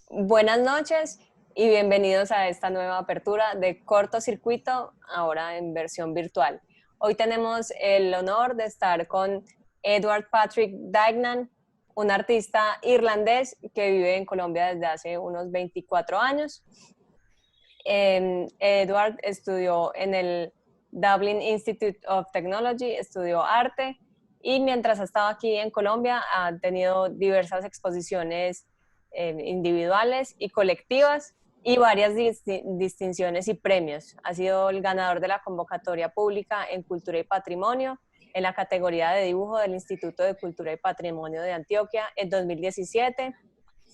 Buenas noches y bienvenidos a esta nueva apertura de Cortocircuito, ahora en versión virtual. Hoy tenemos el honor de estar con Edward Patrick Dignan, un artista irlandés que vive en Colombia desde hace unos 24 años. Edward estudió en el Dublin Institute of Technology, estudió arte y mientras ha estado aquí en Colombia ha tenido diversas exposiciones individuales y colectivas y varias distinciones y premios. Ha sido el ganador de la convocatoria pública en Cultura y Patrimonio en la categoría de dibujo del Instituto de Cultura y Patrimonio de Antioquia en 2017,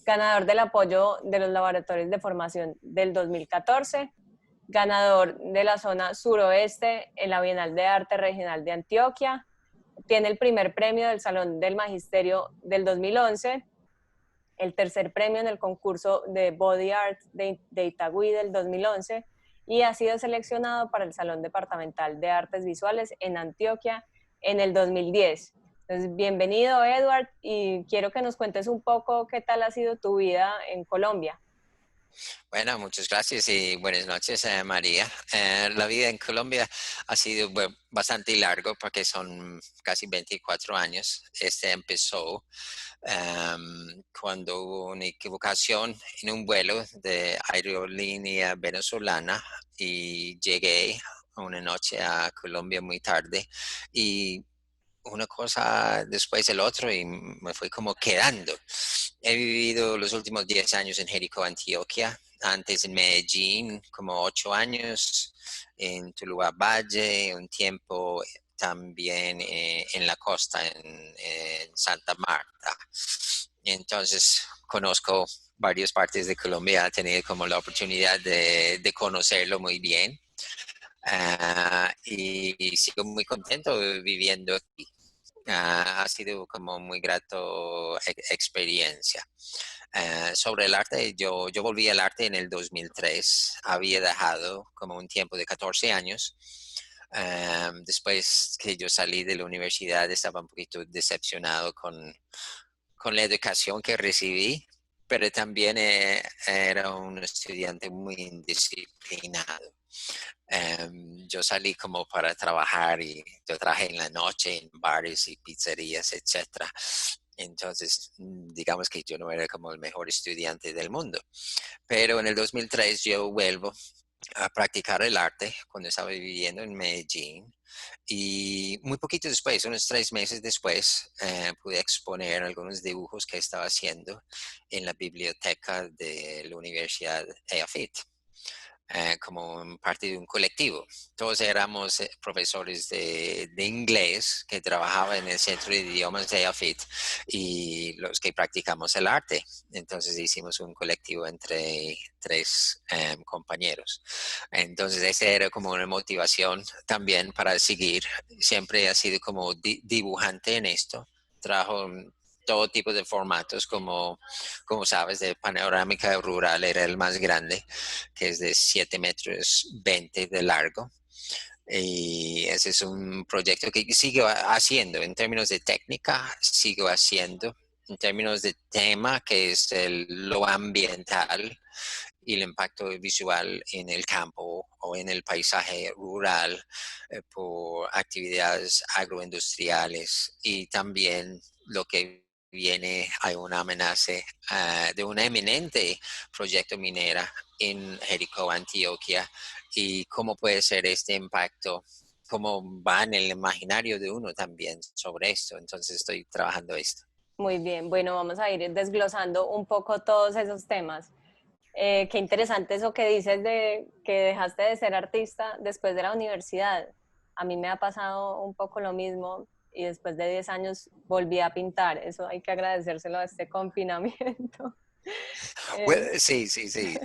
ganador del apoyo de los laboratorios de formación del 2014, ganador de la zona suroeste en la Bienal de Arte Regional de Antioquia, tiene el primer premio del Salón del Magisterio del 2011, el tercer premio en el concurso de Body Art de Itagüí del 2011 y ha sido seleccionado para el Salón Departamental de Artes Visuales en Antioquia en el 2010. Entonces, bienvenido, Edward, y quiero que nos cuentes un poco qué tal ha sido tu vida en Colombia. Bueno, muchas gracias y buenas noches, María. La vida en Colombia ha sido bastante largo porque son casi 24 años. Este empezó cuando hubo una equivocación en un vuelo de aerolínea venezolana y llegué una noche a Colombia muy tarde y una cosa después del otro y me fui como quedando. He vivido los últimos 10 años en Jericó, Antioquia, antes en Medellín, como 8 años, en Tuluá Valle, un tiempo también en la costa, en Santa Marta. Entonces, conozco varias partes de Colombia, he tenido como la oportunidad de conocerlo muy bien. Y sigo muy contento viviendo aquí. Ha sido como muy grato experiencia. Sobre el arte, yo volví al arte en el 2003. Había dejado como un tiempo de 14 años. Después que yo salí de la universidad estaba un poquito decepcionado con la educación que recibí, pero también era un estudiante muy indisciplinado. Yo salí como para trabajar y yo trabajé en la noche en bares y pizzerías, etcétera. Entonces, digamos que yo no era como el mejor estudiante del mundo. Pero en el 2003 yo vuelvo a practicar el arte cuando estaba viviendo en Medellín. Y muy poquito después, unos 3 meses después, pude exponer algunos dibujos que estaba haciendo en la biblioteca de la Universidad EAFIT. Como parte de un colectivo. Todos éramos profesores de inglés que trabajaban en el Centro de Idiomas de AFIT y los que practicamos el arte. Entonces hicimos un colectivo entre tres compañeros. Entonces esa era como una motivación también para seguir. Siempre ha sido como dibujante en esto. Trabajo todo tipo de formatos, como sabes, de panorámica rural era el más grande, que es de 7 metros 20 de largo. Y ese es un proyecto que sigo haciendo en términos de técnica, sigo haciendo en términos de tema, que es lo ambiental y el impacto visual en el campo o en el paisaje rural por actividades agroindustriales y también lo que viene hay una amenaza de un eminente proyecto minera en Jericó, Antioquia, y cómo puede ser este impacto, cómo va en el imaginario de uno también sobre esto. Entonces estoy trabajando esto. Muy bien, bueno, vamos a ir desglosando un poco todos esos temas. Qué interesante eso que dices de que dejaste de ser artista después de la universidad. A mí me ha pasado un poco lo mismo y después de 10 años volví a pintar. Eso hay que agradecérselo a este confinamiento. Well, Eh, sí, sí, sí.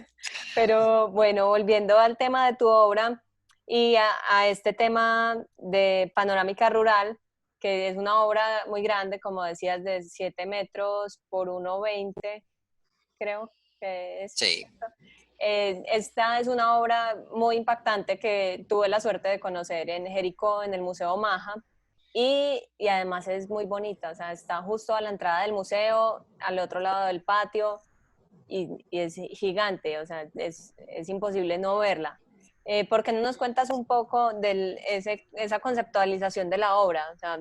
pero bueno, volviendo al tema de tu obra y a este tema de panorámica rural, que es una obra muy grande, como decías, de 7 metros por 1,20, creo que es. Sí. Esta es una obra muy impactante que tuve la suerte de conocer en Jericó, en el Museo Maja, y además es muy bonita, o sea, está justo a la entrada del museo, al otro lado del patio, y es gigante, o sea, es imposible no verla. ¿Por qué no nos cuentas un poco de esa conceptualización de la obra? O sea,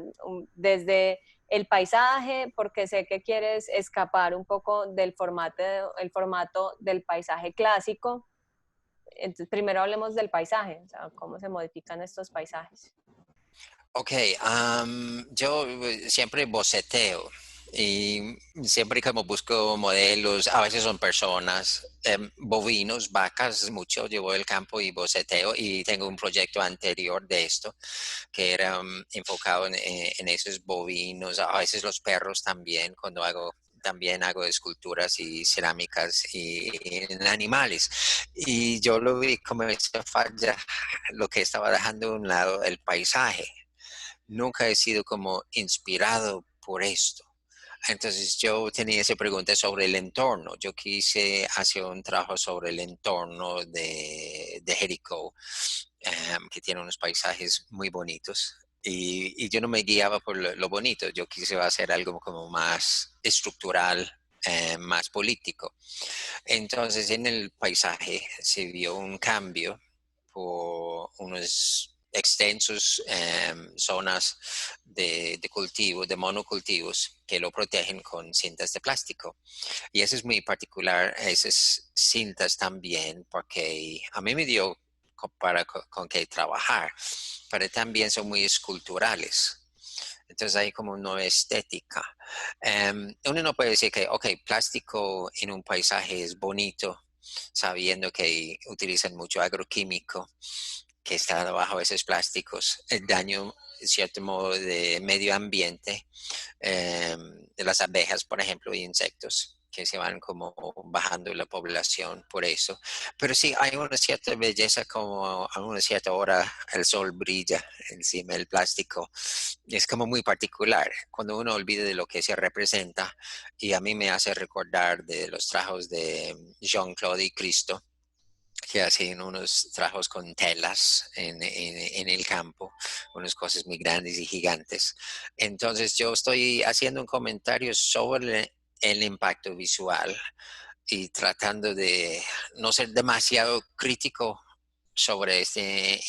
desde el paisaje, porque sé que quieres escapar un poco el formato del paisaje clásico. Entonces, primero hablemos del paisaje, o sea, cómo se modifican estos paisajes. Ok, yo siempre boceteo y siempre como busco modelos, a veces son personas, bovinos, vacas, mucho, llevo el campo y boceteo y tengo un proyecto anterior de esto que era enfocado en esos bovinos, a veces los perros también, también hago esculturas y cerámicas y en animales. Y yo lo vi como esa falla, lo que estaba dejando a un lado el paisaje. Nunca he sido como inspirado por esto. Entonces yo tenía esa pregunta sobre el entorno. Yo quise hacer un trabajo sobre el entorno de Jericó, que tiene unos paisajes muy bonitos. Y yo no me guiaba por lo bonito, yo quise hacer algo como más estructural, más político. Entonces en el paisaje se vio un cambio por unos extensos zonas de cultivo, de monocultivos que lo protegen con cintas de plástico. Y eso es muy particular, esas cintas también, porque a mí me dio con qué trabajar, pero también son muy esculturales. Entonces hay como una estética. Uno no puede decir que, ok, plástico en un paisaje es bonito, sabiendo que utilizan mucho agroquímico que está debajo de esos plásticos, el daño, en cierto modo, de medio ambiente, de las abejas, por ejemplo, y insectos que se van como bajando la población por eso. Pero sí, hay una cierta belleza como a una cierta hora el sol brilla encima del plástico. Es como muy particular cuando uno olvida de lo que se representa y a mí me hace recordar de los trabajos de Jean-Claude y Cristo que hacen unos trabajos con telas en el campo, unas cosas muy grandes y gigantes. Entonces yo estoy haciendo un comentario sobre el impacto visual y tratando de no ser demasiado crítico sobre este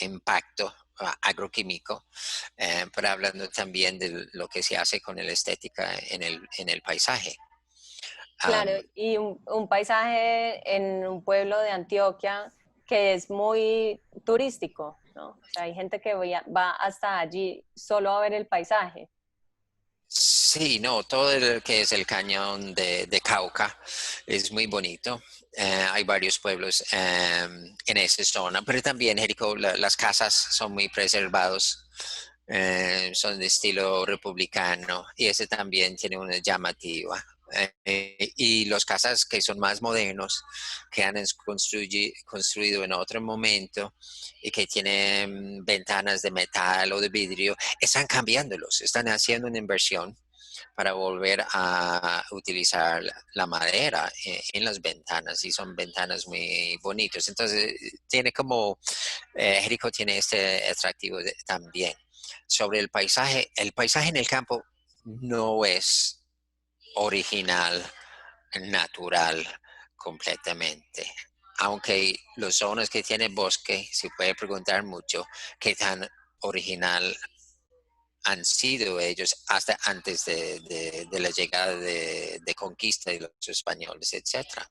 impacto agroquímico, pero hablando también de lo que se hace con la estética en el paisaje. Claro, y un paisaje en un pueblo de Antioquia que es muy turístico, ¿no? O sea, hay gente que va hasta allí solo a ver el paisaje. Sí, no, todo lo que es el cañón de Cauca es muy bonito. Hay varios pueblos en esa zona, pero también Jericó, las casas son muy preservados, son de estilo republicano y ese también tiene una llamativa. Y los casas que son más modernos, que han construido en otro momento y que tienen ventanas de metal o de vidrio, están cambiándolos, están haciendo una inversión para volver a utilizar la madera en las ventanas y son ventanas muy bonitas. Entonces, tiene como, Jericó tiene este atractivo también. Sobre el paisaje en el campo no es original, natural completamente. Aunque las zonas que tienen bosque, se puede preguntar mucho qué tan original han sido ellos hasta antes de la llegada de conquista de los españoles, etcétera.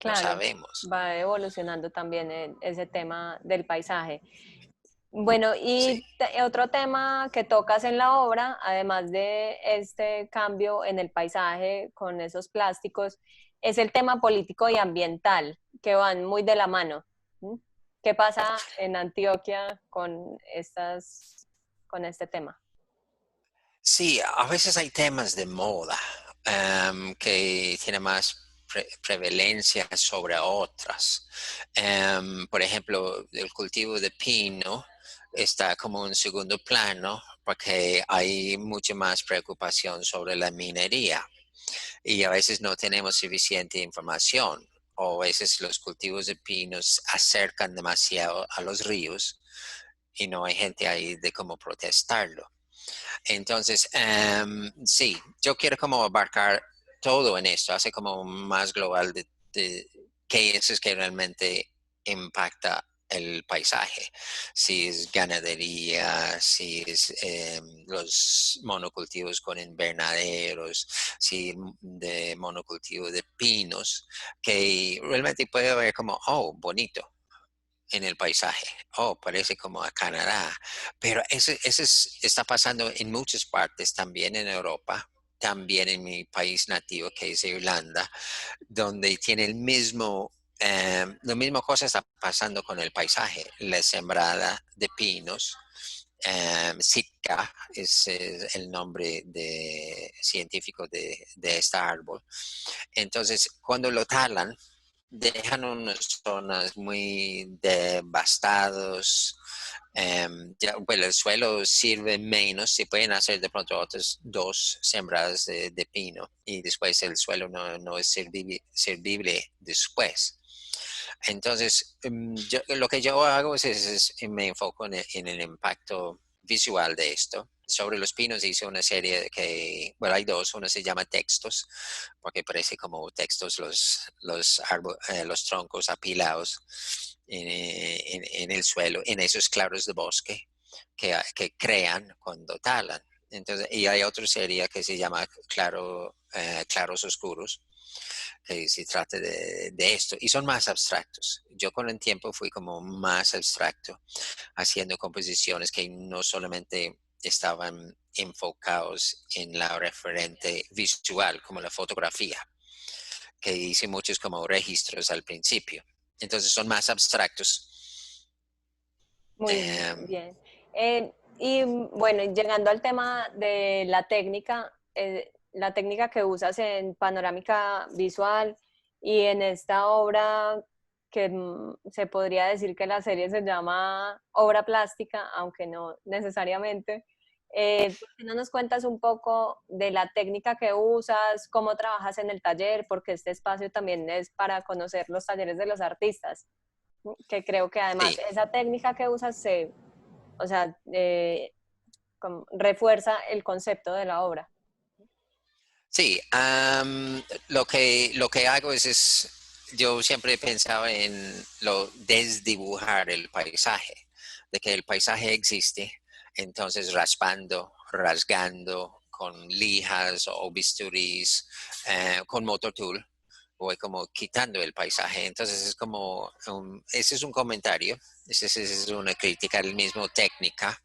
No Claro, sabemos. va evolucionando también ese tema del paisaje. Bueno, Sí. y otro tema que tocas en la obra, además de este cambio en el paisaje con esos plásticos, es el tema político y ambiental, que van muy de la mano. ¿Mm? ¿Qué pasa en Antioquia con este tema? Sí, a veces hay temas de moda que tienen más prevalencia sobre otras. Por ejemplo, el cultivo de pino está como en segundo plano porque hay mucha más preocupación sobre la minería y a veces no tenemos suficiente información o a veces los cultivos de pinos acercan demasiado a los ríos y no hay gente ahí de cómo protestarlo. Entonces, sí, yo quiero como abarcar todo en esto, hace como más global de qué es que realmente impacta el paisaje, si es ganadería, si es los monocultivos con invernaderos, si de monocultivo de pinos, que realmente puede ver como, oh, bonito en el paisaje, oh, parece como a Canadá, pero está pasando en muchas partes, también en Europa, también en mi país nativo, que es Irlanda, donde tiene la misma cosa está pasando con el paisaje, la sembrada de pinos. Sitka es el nombre científico de este árbol. Entonces, cuando lo talan, dejan unas zonas muy devastados. Bueno, el suelo sirve menos, se pueden hacer de pronto otras dos sembradas de pino y después el suelo no es servible después. Entonces, lo que yo hago me enfoco en el impacto visual de esto. Sobre los pinos hice una serie bueno, hay dos, uno se llama textos, porque parece como textos los troncos apilados en el suelo, en esos claros de bosque que crean cuando talan. Entonces, y hay otra serie que se llama claros oscuros, que se trata de esto, y son más abstractos. Yo con el tiempo fui como más abstracto, haciendo composiciones que no solamente estaban enfocados en la referente visual, como la fotografía, que hice muchos como registros al principio. Entonces son más abstractos. Muy bien. Y bueno, llegando al tema de la técnica que usas en panorámica visual y en esta obra que se podría decir que la serie se llama obra plástica, aunque no necesariamente. ¿Por qué no nos cuentas un poco de la técnica que usas, cómo trabajas en el taller? Porque este espacio también es para conocer los talleres de los artistas, que creo que además Sí, esa técnica que usas o sea, refuerza el concepto de la obra. sí. Lo que hago yo siempre pensaba en desdibujar el paisaje, de que el paisaje existe, entonces raspando, rasgando con lijas o bisturís, con motor tool, voy como quitando el paisaje. Entonces es como, ese es un comentario, ese es una crítica, el mismo técnica.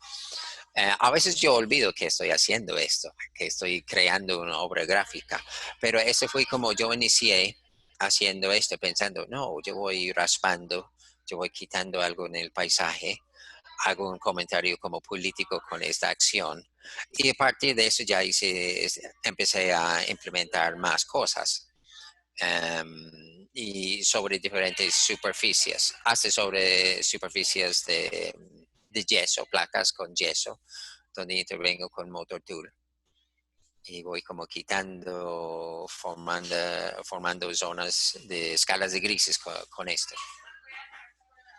A veces yo olvido que estoy haciendo esto, que estoy creando una obra gráfica, pero ese fue como yo inicié haciendo esto, pensando, no, yo voy raspando, yo voy quitando algo en el paisaje, hago un comentario como político con esta acción y a partir de eso ya empecé a implementar más cosas. Y sobre diferentes superficies, hasta sobre superficies de yeso, placas con yeso, donde intervengo con motor tool y voy como quitando, formando zonas de escalas de grises con esto.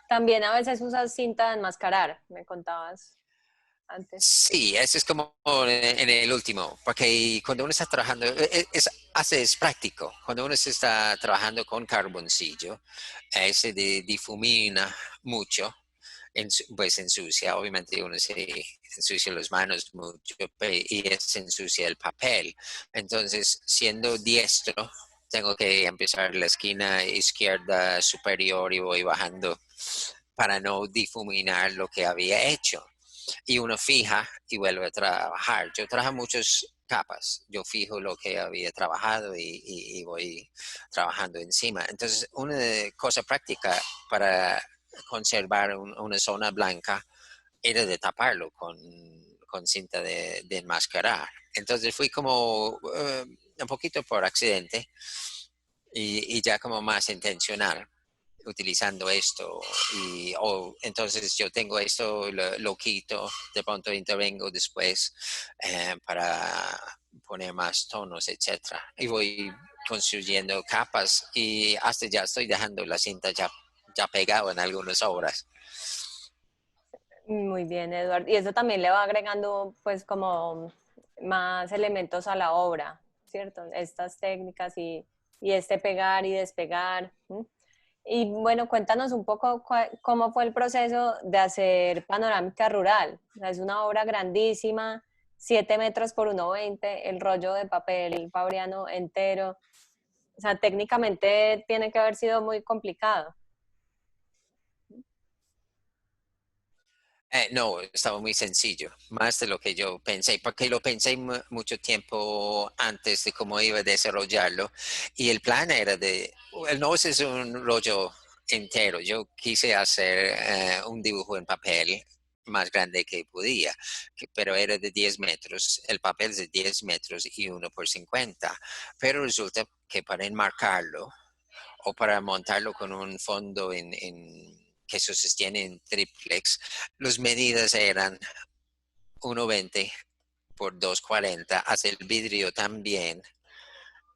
También a veces usas cinta de enmascarar, me contabas antes. Sí, eso es como en el último, porque cuando uno está trabajando, es práctico. Cuando uno se está trabajando con carboncillo, se difumina mucho, pues ensucia, obviamente uno se ensucia las manos mucho y se ensucia el papel. Entonces, siendo diestro, tengo que empezar la esquina izquierda superior y voy bajando para no difuminar lo que había hecho y uno fija y vuelve a trabajar. Yo trabajo muchas capas, yo fijo lo que había trabajado y voy trabajando encima. Entonces, una cosa práctica para conservar una zona blanca era de taparlo con cinta de enmascarar. Entonces fui como un poquito por accidente y ya como más intencional utilizando esto entonces yo tengo esto, lo quito, de pronto intervengo después para poner más tonos, etcétera. Y voy construyendo capas y hasta ya estoy dejando la cinta ya pegado en algunas obras. Muy bien, Eduardo. Y eso también le va agregando pues como más elementos a la obra. ¿cierto? Estas técnicas y este pegar y despegar. ¿M? Y bueno, cuéntanos un poco cómo fue el proceso de hacer panorámica rural. O sea, es una obra grandísima, 7 metros por 1,20, el rollo de papel fabriano entero. O sea, técnicamente tiene que haber sido muy complicado. No, estaba muy sencillo, más de lo que yo pensé, porque lo pensé mucho tiempo antes de cómo iba a desarrollarlo. Y el plan era el no es un rollo entero. Yo quise hacer un dibujo en papel más grande que podía, pero era de 10 metros. El papel es de 10 metros y 1 por 50. Pero resulta que para enmarcarlo o para montarlo con un fondo que se sostiene en triplex, las medidas eran 1,20 por 2,40, hacia el vidrio también,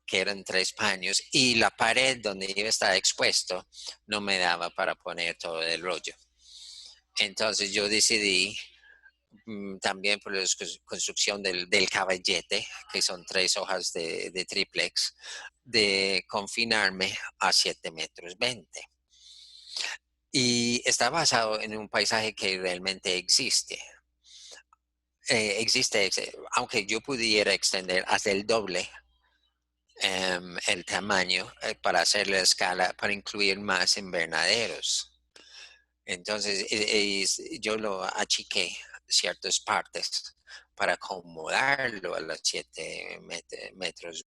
que eran 3 paños, y la pared donde iba a estar expuesto no me daba para poner todo el rollo. Entonces yo decidí, también por la construcción del caballete, que son 3 hojas de triplex, de confinarme a 7,20 metros. Y está basado en un paisaje que realmente existe. Aunque yo pudiera extender hasta el doble el tamaño para hacer la escala, para incluir más invernaderos. Entonces, yo lo achiqué ciertas partes para acomodarlo a los 7,20 metros.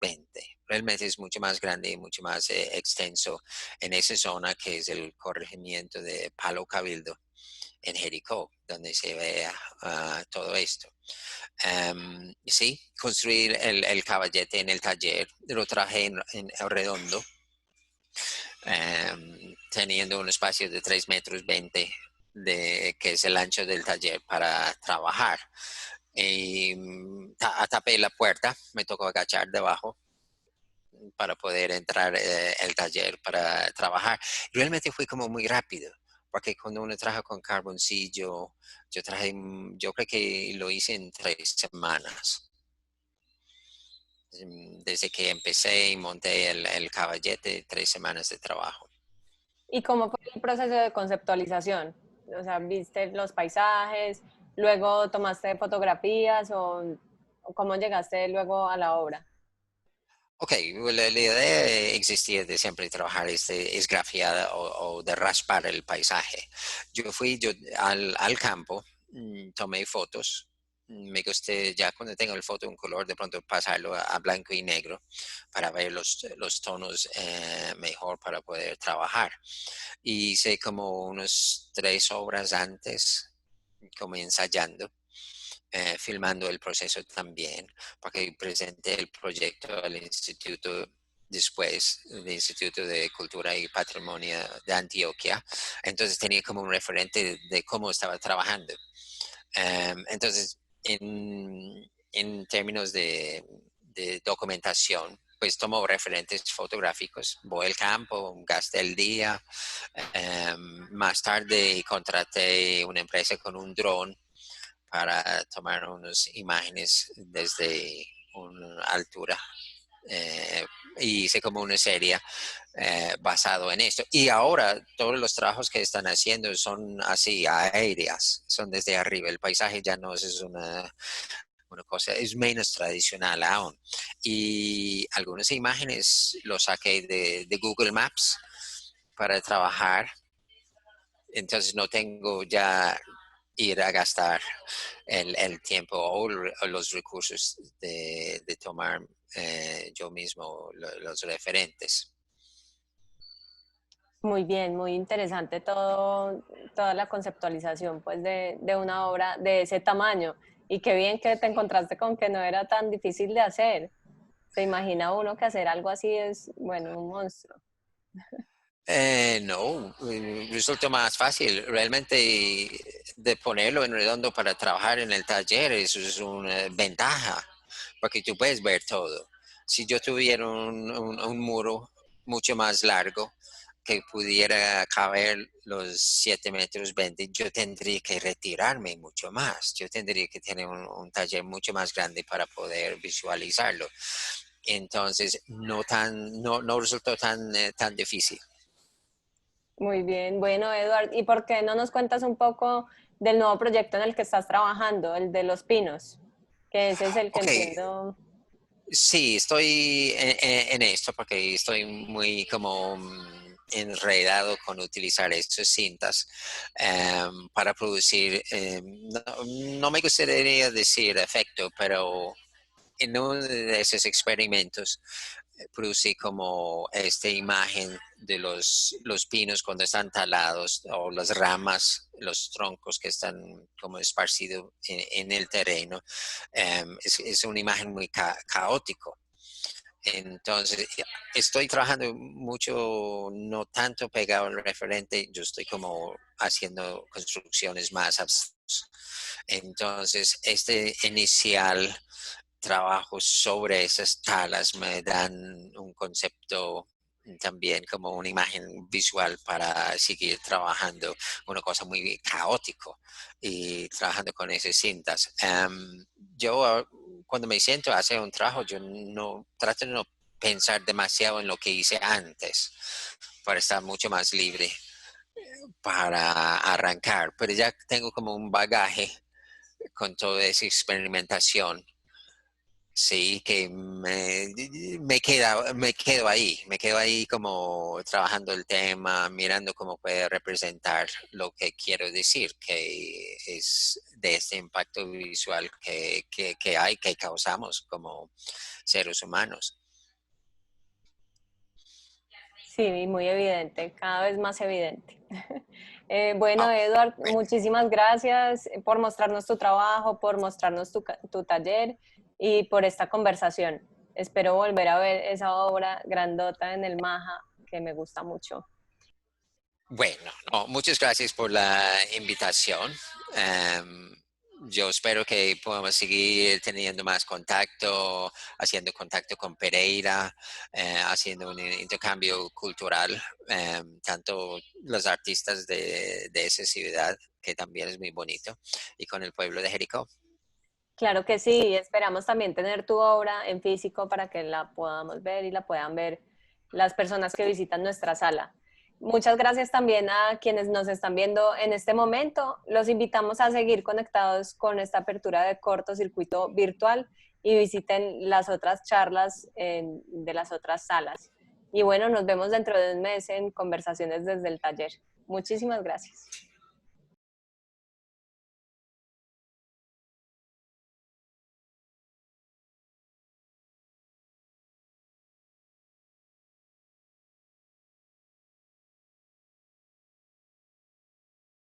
Realmente es mucho más grande y mucho más extenso en esa zona que es el corregimiento de Palo Cabildo en Jericó, donde se ve todo esto. Sí, construir el caballete en el taller, lo traje en redondo, teniendo un espacio de 3,20 metros, que es el ancho del taller para trabajar. Y tapé la puerta, me tocó agachar debajo para poder entrar el taller para trabajar. Realmente fue como muy rápido, porque cuando uno trabaja con carboncillo, yo creo que lo hice en 3 semanas. Desde que empecé y monté el caballete, 3 semanas de trabajo. ¿Y cómo fue el proceso de conceptualización? O sea, ¿viste los paisajes, luego tomaste fotografías o cómo llegaste luego a la obra? Ok, bueno, la idea existía de siempre trabajar esgrafiada o de raspar el paisaje. Yo al campo, tomé fotos. Me gusté ya cuando tengo el foto en color, de pronto pasarlo a blanco y negro para ver los tonos mejor para poder trabajar. Y hice como unas 3 horas antes, como ensayando, filmando el proceso también, porque presenté el proyecto al instituto después, el Instituto de Cultura y Patrimonio de Antioquia. Entonces tenía como un referente de cómo estaba trabajando. Entonces, en términos de documentación, pues tomo referentes fotográficos, voy al campo, gasté el día. Más tarde contraté una empresa con un dron para tomar unas imágenes desde una altura. eh, y hice como una serie basado en esto. Y ahora todos los trabajos que están haciendo son así, aéreas, son desde arriba. El paisaje ya no es una cosa, es menos tradicional aún. Y algunas imágenes lo saqué de Google Maps para trabajar. Entonces no tengo ya ir a gastar el tiempo o los recursos de tomar yo mismo los referentes. Muy bien, muy interesante toda la conceptualización pues de una obra de ese tamaño. Y qué bien que te encontraste con que no era tan difícil de hacer. Se imagina uno que hacer algo así es, bueno, un monstruo. No, resulta más fácil. Realmente de ponerlo en redondo para trabajar en el taller, eso es una ventaja, porque tú puedes ver todo. Si yo tuviera un muro mucho más largo que pudiera caber los 7,20 metros, yo tendría que retirarme mucho más. Yo tendría que tener un taller mucho más grande para poder visualizarlo. entonces no resultó tan difícil. Muy bien, bueno, Edward, ¿y por qué no nos cuentas un poco del nuevo proyecto en el que estás trabajando, el de los pinos? Que ese es el que Ok, entiendo. sí, estoy en esto porque estoy muy como enredado con utilizar estas cintas para producir, no me gustaría decir efecto, pero en uno de esos experimentos producí como esta imagen de los pinos cuando están talados o las ramas, los troncos que están como esparcidos en el terreno. Es una imagen muy caótico. Entonces, estoy trabajando mucho, no tanto pegado al referente, yo estoy como haciendo construcciones más abstractas. Entonces, este inicial trabajo sobre esas talas me dan un concepto también como una imagen visual para seguir trabajando una cosa muy caótico y trabajando con esas cintas. Yo cuando me siento a hacer un trabajo, yo no trato de no pensar demasiado en lo que hice antes para estar mucho más libre para arrancar, pero ya tengo como un bagaje con toda esa experimentación. Sí, que me quedo ahí como trabajando el tema, mirando cómo puede representar lo que quiero decir, que es de este impacto visual que causamos como seres humanos. Sí, muy evidente, cada vez más evidente. Bueno, Ah, Edward, bueno, muchísimas gracias por mostrarnos tu trabajo, por mostrarnos tu taller y por esta conversación. Espero volver a ver esa obra grandota en el Maja, que me gusta mucho. bueno, no, muchas gracias por la invitación. Em, yo espero que podamos seguir teniendo más contacto, haciendo contacto con Pereira, haciendo un intercambio cultural, tanto los artistas de esa ciudad, que también es muy bonito, y con el pueblo de Jericó. Claro que sí, esperamos también tener tu obra en físico para que la podamos ver y la puedan ver las personas que visitan nuestra sala. Muchas gracias también a quienes nos están viendo en este momento. Los invitamos a seguir conectados con esta apertura de cortocircuito virtual y visiten las otras charlas de las otras salas. Y bueno, nos vemos dentro de un mes en conversaciones desde el taller. Muchísimas gracias.